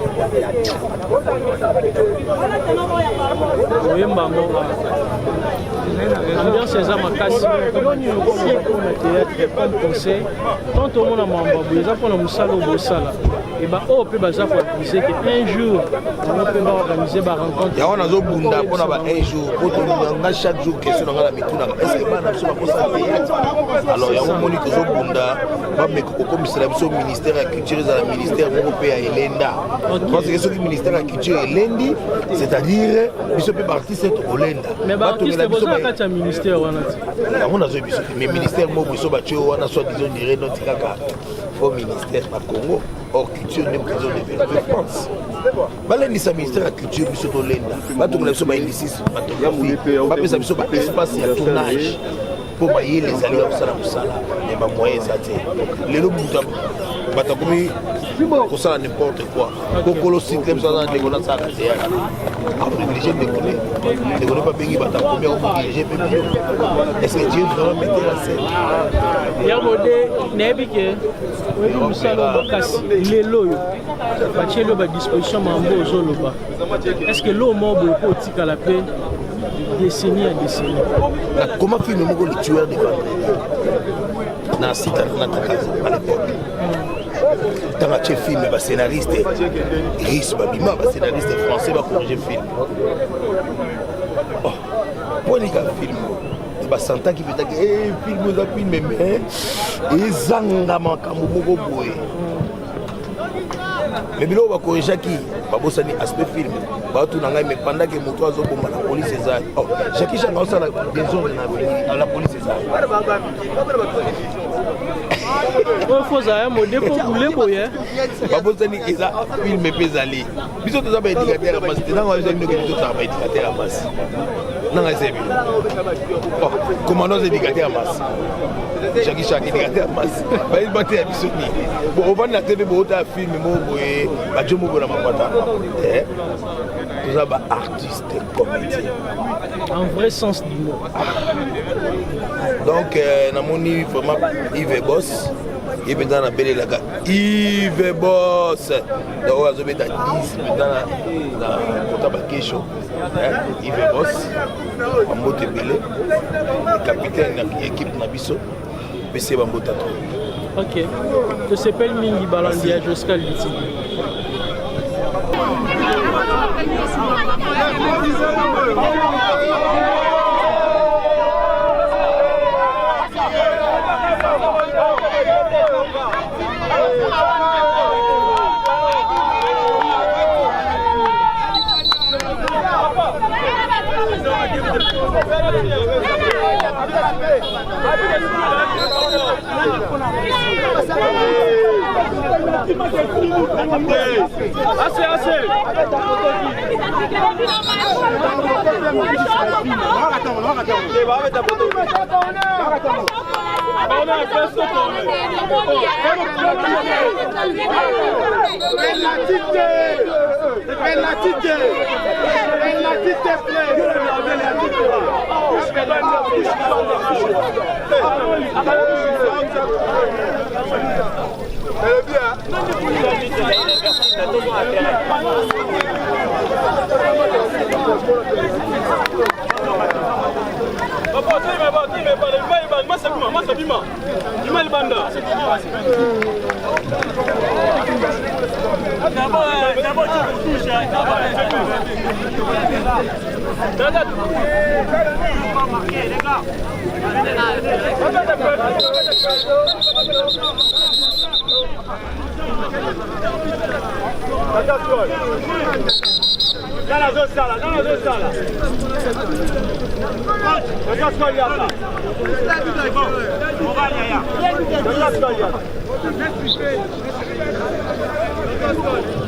oyemba ngo ambiance eza makasi siècle na théâtre comme conseil tant omona mambabu eza mpona mosala oyo bosala eba oyo mpe baza koaccuse ke un jour bango mpe baorganize barencontre yango nazobunda mpona ba un jour po tolinganga chaque jour question na nga na mitunaka est ce que bana biso bakosala théâtre alors yango moni tozobunda bameka kokomisela biso ministère ya culture ezala ministère moko mpe ya elenda parce que soki ministère ya culture elendi c'est-à-dire biso mpe baartiste tokolenda kati ya ministère wana ti yango nazoyebi biso mais ministère moko biso batie wana soit disons dire noti kaka fo ministère na Congo or culture nde mokizo développe France balendisa ministère ya culture biso tolenda batongela biso baindicis batographie bapesa biso baespace ya tournage mpo mayele ezali ya kosala mosala me bamoyen eza te lelo buta bato akomi kosala n'importe quoi kokolo cycle biso aza ndeko nasalaka théâtre aprivilégie ndekone babengi bato akomi akoprivilégie mpe bio est ce que dieu vraiment metteur en scène yamode nayebi ke oyebi mosala makasi lelo oyo batie lo badisposition mambo ozoloba est ce que lo mo boye mpo otikala mpe décennie à décennie comment film moko le tueur de vendredi na sita na takaza à l'époque tanga che film ba scénariste Riss Babima ba scénariste français ba corriger film oh ponika film ba santa qui peut dire film za film mais ezanga makambo moko boye mais bilo ba corriger qui ba bosani aspect film ba tout nanga mais pendant que moto azobomba la police eza oh Jackie Chan a la désordre na la police eza il faut ça mo défaut boulé boye ba bosani eza film pezali biso to za ba éducateur parce que nanga eza ndeko to za ba éducateur parce nanga eza bi oh comment nos éducateurs parce Jackie Chan éducateur parce ba il batte ya biso ni bon on va na télé bo ta film mo boye ba jomo bona mapata tous les artistes comédiens en vrai sens du mot donc namoni vraiment Yves Boss et maintenant na belle la Yves Boss donc on va mettre 10 maintenant na kota bakesho Yves Boss Bambote Belé capitaine de l'équipe na biso PC Bambote ok je s'appelle Mingi Balandia jusqu'à l'ici.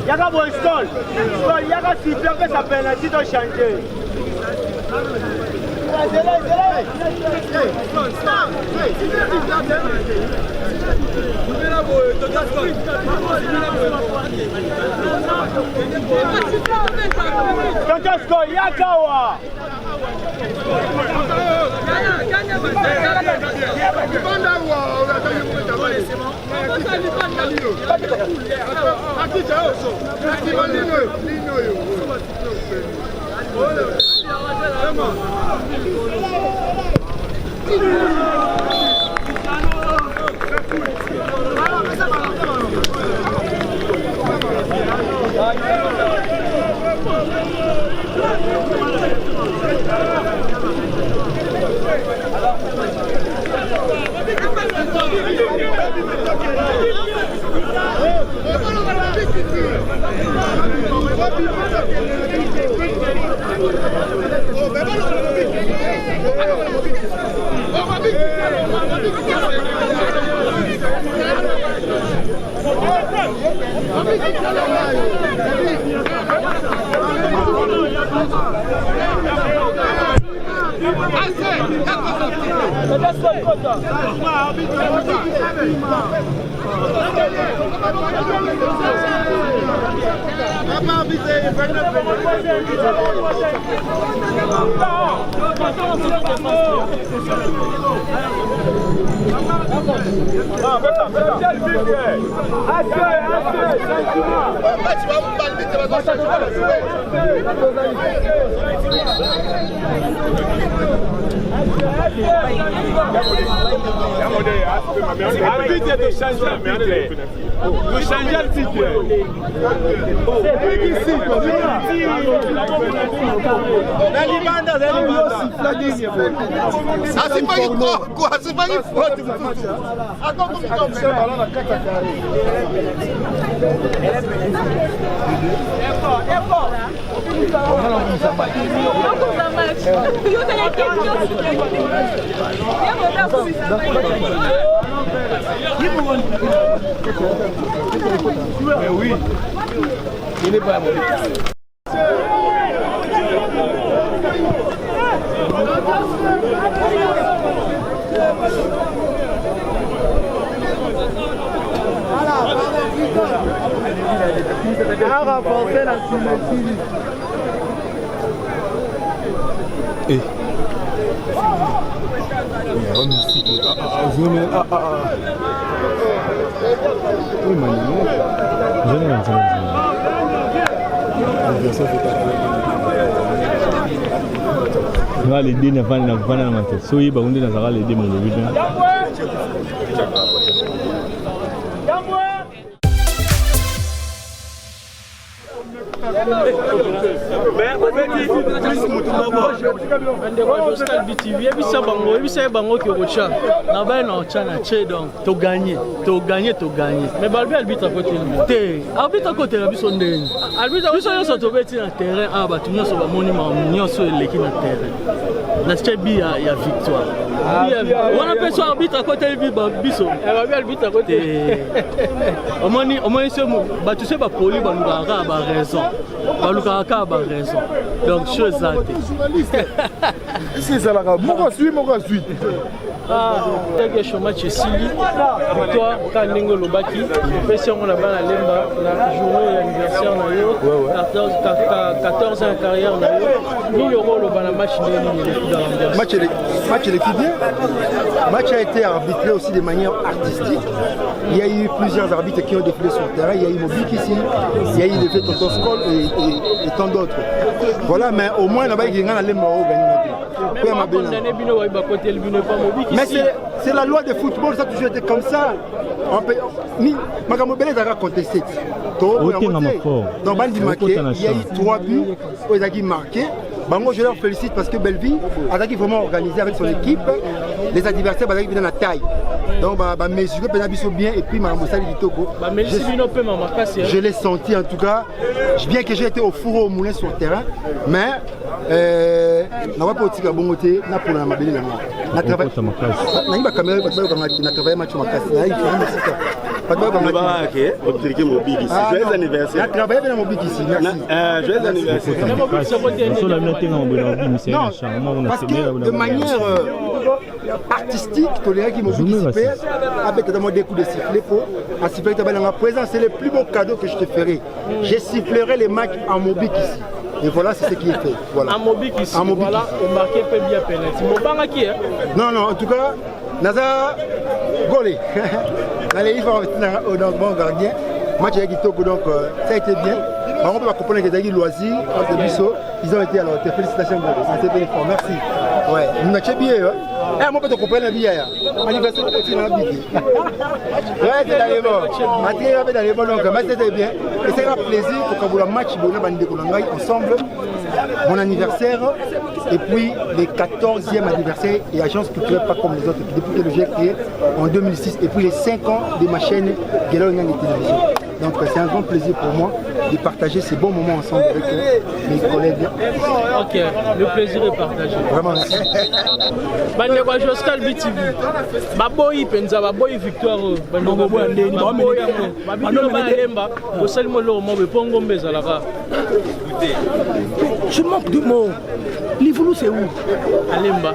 Yaga boy stall, yaga super que ça penalty de changer. Yaga Mais oui, il n'est pas mauvais. Et les dés ne vont pas dans ma tête. Soyez pas condamné à les dés mon but. To gagner. Mais Balbi arbitre à côté lui. Arbitre à côté la biso ndeni. Arbitre biso yo so to beti na terrain ah ba tunyo so ba monument nyo so leki na terrain. Na chebi ya victoire. On appelle ça arbitre à côté lui biso. Balbi arbitre à côté. Omoni se ba tu sais ba poli ba luka ba raison. Ba luka ba raison. Donc chose ça. C'est ça la gars. Moi suis. Ah, quelque chose match Sili. Toi, quand Ningo Lobaki, on a la lemba, la journée d'anniversaire na yo, 14 ans de carrière na yo. Nous le match de match l'équipe bien. Match a été arbitré aussi de manière artistique. Il y a eu plusieurs arbitres qui ont défilé sur le terrain. Il y a eu Mobik ici, il y a eu le fait Tonton Skoll et tant d'autres. Voilà, mais au moins là-bas il y a la lemba au gagné. Mais c'est la loi de football, ça a toujours été comme ça. Makamobele a contesté. Donc, Bandi marqué, il y a eu 3 buts, ils ont marqué. Bango, je leur félicite parce que Belleville a vraiment organisé avec son équipe. Les adversaires ont dans la taille. Donc, mesurer Penabiso bien et puis Mamoussali Ditoko. Je l'ai senti en tout cas. Bien que j'ai été au four au moulin sur le terrain, mais on va pas au Tika Bongoté, on a pour la Mabélé là. On a travaillé. On a travaillé match au Macassi. Joyeux anniversaire. On a travaillé avec Mobik ici. Joyeux anniversaire. Non, parce que de manière artistique, toléré qui m'a participé avec notamment des coups de sifflet pour siffler ta présence. C'est le plus beau cadeau que je te ferai. Je sifflerai les matchs en Mobik ici. Et voilà, c'est ce qui est fait. Voilà. Amobik ici, voilà, on marquait peu bien penalty. Mobanga qui est? Non, non, en tout cas, Naza Golé. Il faut un bon gardien. Match avec Kitoko, donc ça a été bien. On peut comprendre que les loisirs, ils ont été alors. Félicitations, c'était fort. Merci. Ouais, nous avons bien. Moi, je peux te comprendre bien. Manifestation, c'est dans la vie. Ouais, c'est dans les bons. Mathieu, dans les bons, donc, c'était bien. Et c'est un plaisir pour que le match, ensemble, mon anniversaire, et puis le 14e anniversaire, et agence culturelle pas comme les autres, depuis que le j'ai créé en 2006, et puis les 5 ans de ma chaîne Guélo Yang de télévision. Donc c'est un grand plaisir pour moi de partager ces bons moments ensemble avec mes collègues. Ok, le plaisir est partagé. Vraiment merci. Bandeko Joscal BTV. Baboyi penza baboyi victoire. Bandeko baboyi. Babino balemba. Osalimo lo mo be pongo mbezalaka. Je manque de mots. L'Ivoulou c'est où? Alemba.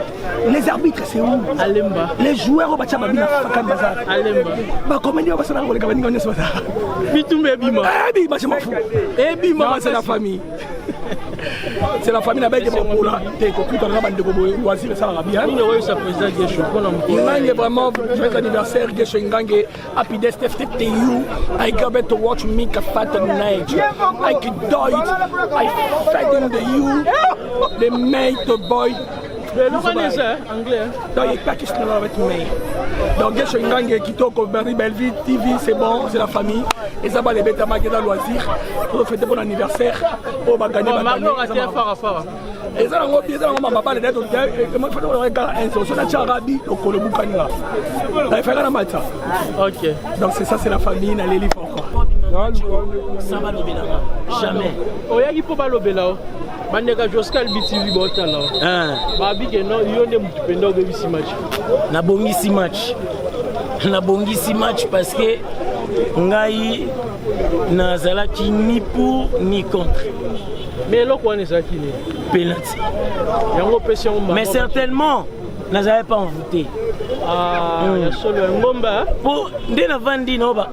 Les arbitres c'est où? Alemba. Les joueurs au Bacha Babina Fakan Bazar. Alemba. Bah comment dire ça les gars ce matin? Bitumbe Bima. Eh Bima je m'en fous. Eh Bima c'est la famille. C'est la famille là-bas qui est pour là. T'es cocu dans la bande de Bobo Loisir ça va bien. Il y a sa président Gesho. Il est vraiment joyeux anniversaire Gesho Ngange. Happy birthday to you. I got to watch Mika Fat tonight. I could do it. I fed him the you. The mate the boy. Le connaissez anglais. Donc il pas question avec moi. Donc Gesho Ngange Kitoko Berry Belleville TV c'est bon, c'est la famille. Et ça va les bêtes à Magda Loisir. Pour fêter bon anniversaire. On va gagner ma Margot a été fara. Et ça on bien ça on va pas les dettes. Comment faut on regarde un sur la Charabi au Kolobukanga. Il fait la match. OK. Donc c'est ça c'est la famille na Leli encore. Ça va lobela. Jamais. Oyaki po ba lobela. Bandeka Joscal BTV botala. Babi ke non yone mutupenda obebisi match. Na bongisi match parce que ngai nazalaki ni pour ni contre. Mais là quoi nezaki ni penalty. Yango pression mba. Mais certainement n'avais pas envoûté. Ah, il y a solo un ngomba. Pour dès la vandi no ba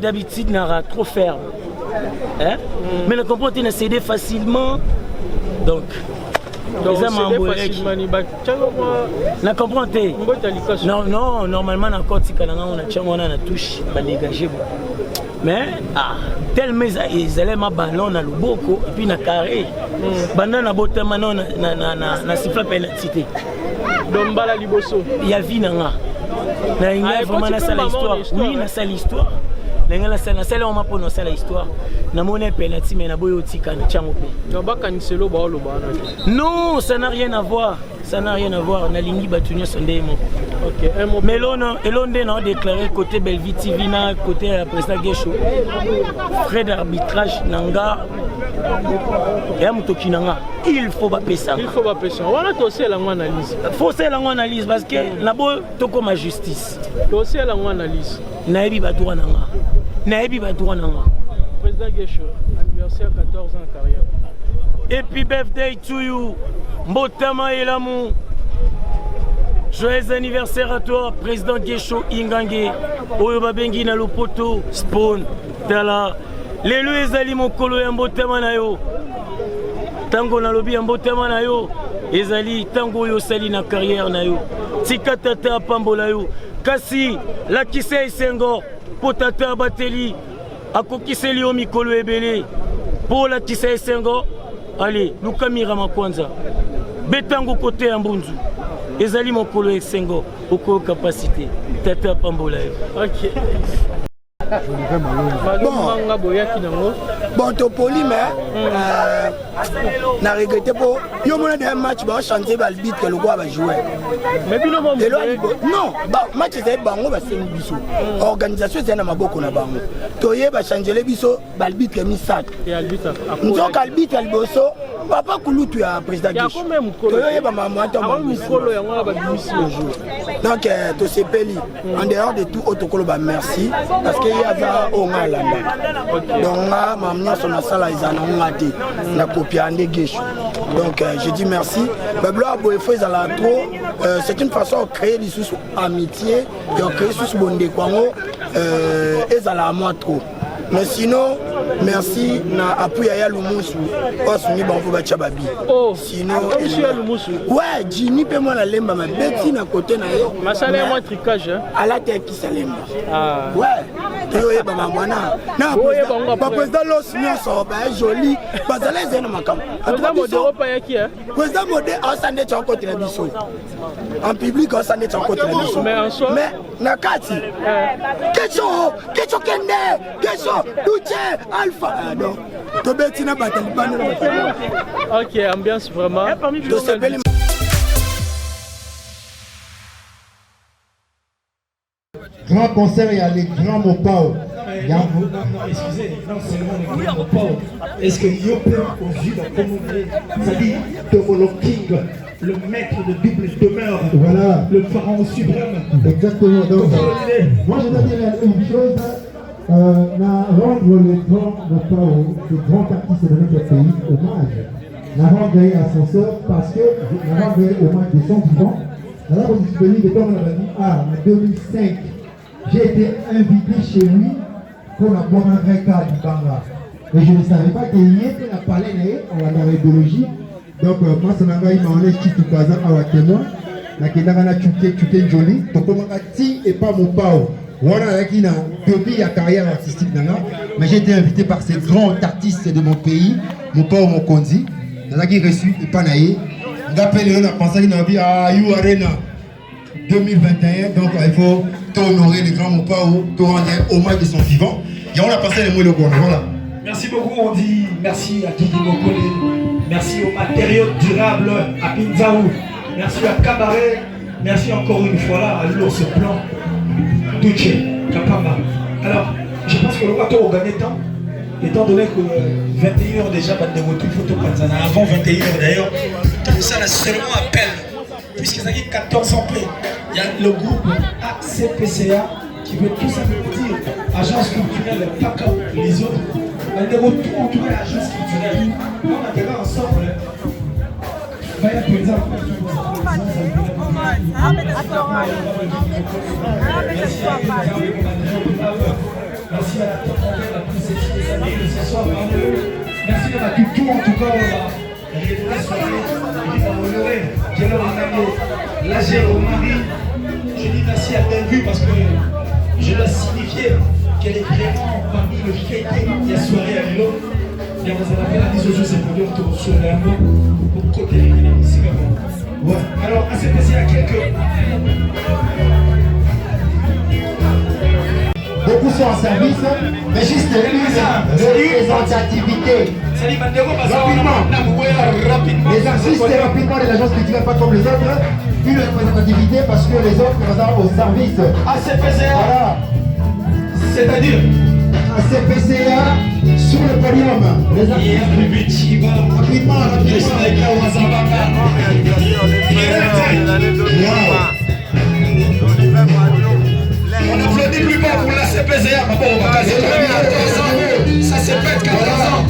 d'habitude n'ara trop ferme. Hein? Mais le comportement n'a cédé facilement. Donc na comprendre. Non, normalement na côté kananga on a tchango na touche ba dégager. Mais tellement ils allaient ma ballon na luboko et puis na carré. Banda na botama non na siffle penalty. Donc bala liboso. Il y a vie nanga. Na inga vraiment na sala histoire. Oui, na sala histoire. Na sala on m'a prononcé la histoire. Non, ça n'a rien à voir. Ça n'a rien à voir. On a ligné Batunia Sunday. Mais l'on a déclaré côté Belleville TV, côté président Gesho, frais d'arbitrage Nanga. Il faut pas payer ça. Il faut pas payer ça. On a aussi la analyse. Il faut aussi la analyse parce que là-bas, tout comme ma justice. Il faut aussi la analyse. Naïbi Batoua Nanga. Naïbi Batoua Nanga. Président Gesho, anniversaire 14 ans de carrière. Et puis birthday to you, Mbotama et l'amour. Joyeux anniversaire à toi, président Gesho Ingange. Oyoba Bengi na Lopoto, Spawn, Tala. Lelo ezali mokolo ya Mbotama na yo. Tango na lobi ya Mbotama na yo. Ezali tango yo sali na carrière na yo. Tika tata pambola yo. Kasi la kise esengo potata bateli. Akokiseli yo mikolo ebele pour la kisa esengo. Allez, lukamira makwanza betango côté ya mbunzu ezali mokolo esengo oko capacité tata pambola. OK. Bon, tu poli, mais n'a regretté pour. Il y a un match, va chanter le beat que le gars va jouer. Mais puis non, match c'est bango, c'est un biseau. Organisation c'est un maboko na bango. Toye va changer le biseau, le beat que mis ça. Nous avons le beat le biseau. Papa Koulou, tu es président Gesho. Donc, tu sais, Peli, en dehors de tout, Otokolo, merci. Parce qu'il y a ça au Malanda. Donc, maman, son salle, ils en ont raté. La copie en Gesho. Donc, je dis merci. C'est une façon de créer des sous amitié, de créer sous Bondé Kwango, et ça la moi trop. Mais sinon, merci na appui à Yaloumoussou. On s'unit bon pour Bachababi. Oh, sinon, monsieur Yaloumoussou. Ouais, Jini peut moi la lemba, ma bêtise na côté na yo. Ma salaire moi tricage. À la tête qui salemba. Ah. Ouais. Toye ba mwana. Na président Los Nyonso ba joli. Bazala zena makam. Président Modero pa yaki hein. Président Modero on s'en est en côté la biso. En public on s'en est en côté la biso. Mais en soi. Mais na kati. Kecho kende. Kecho Duche Alpha. Non. Tobetina batali bana. OK, ambiance vraiment. Grand concert, il y a les grands Mopao. Excusez, non seulement les grands Mopao. Est-ce que Yopé au Juda, comme on dit, c'est-à-dire Tomolo King, le maître de double demeure, voilà. Le pharaon suprême. Exactement. Donc, moi je dois dire une chose, rendre les grands Mopao, les grands artistes de notre pays, hommage. Nous avons gagné Ascenseur parce que nous avons gagné hommage des sons vivants. Nous avons disponible de temps en 2005. J'ai été invité chez lui pour boire un vrai cas du Banga. Et je ne savais pas qu'il y était la palais en idéologie. Donc, moi, c'est un gars qui m'a enlevé tout le cas à la témoin. La Kenagana Tuke Joli. Donc, on m'a dit, et pas mon pao. Voilà, qui a depuis la carrière artistique. Mais j'ai été invité par ces grands artistes de mon pays, mon pao, mon Konzi. Il y en a qui reçu, et pas naïe. On a pensé qu'il a dit, ah, You Arena 2021. Donc, il faut honorer les grands Mopao, te rendre hommage de son vivant. Et on a passé les mots de Gouana. Voilà. Merci beaucoup, on dit merci à Kiki Mokole, merci aux matériaux durables à Pinzaou, merci à Cabaret, merci encore une fois là à l'ours blanc, Duche, Kapama. Alors, je pense que le bateau a gagné temps, étant donné que 21h déjà, il faut tout prendre avant 21h d'ailleurs, tout ça là seulement appel. Puisque ça dit 14 ans près, il y a le groupe ACPCA qui veut tout simplement dire Agence culturelle, pas comme les autres. Elle est retour en tout cas l'agence culturelle. On a déjà ensemble. Par exemple, merci à la plus sexy de ce soir. Merci à la culture en tout cas. L'AG au mari, je dis merci à Denvu parce que je dois signifier qu'elle est vraiment parmi le fêté. Il y a soirée à Lilo. Et on va faire la mise au jeu, c'est pour dire que sur la main, pour côté la musique. Ouais. Alors, à cette passé à quelques. Beaucoup sont en service, mais juste représentativité. Rapidement. Les artistes rapidement de l'agence culturelle, pas comme les autres. Une représentativité parce que les autres sont au service. ACPCA. Voilà. C'est-à-dire ACPCA sur le podium. Les artistes. Rapidement. On applaudit plus bas pour la CPCA, ça c'est pas 14 ans.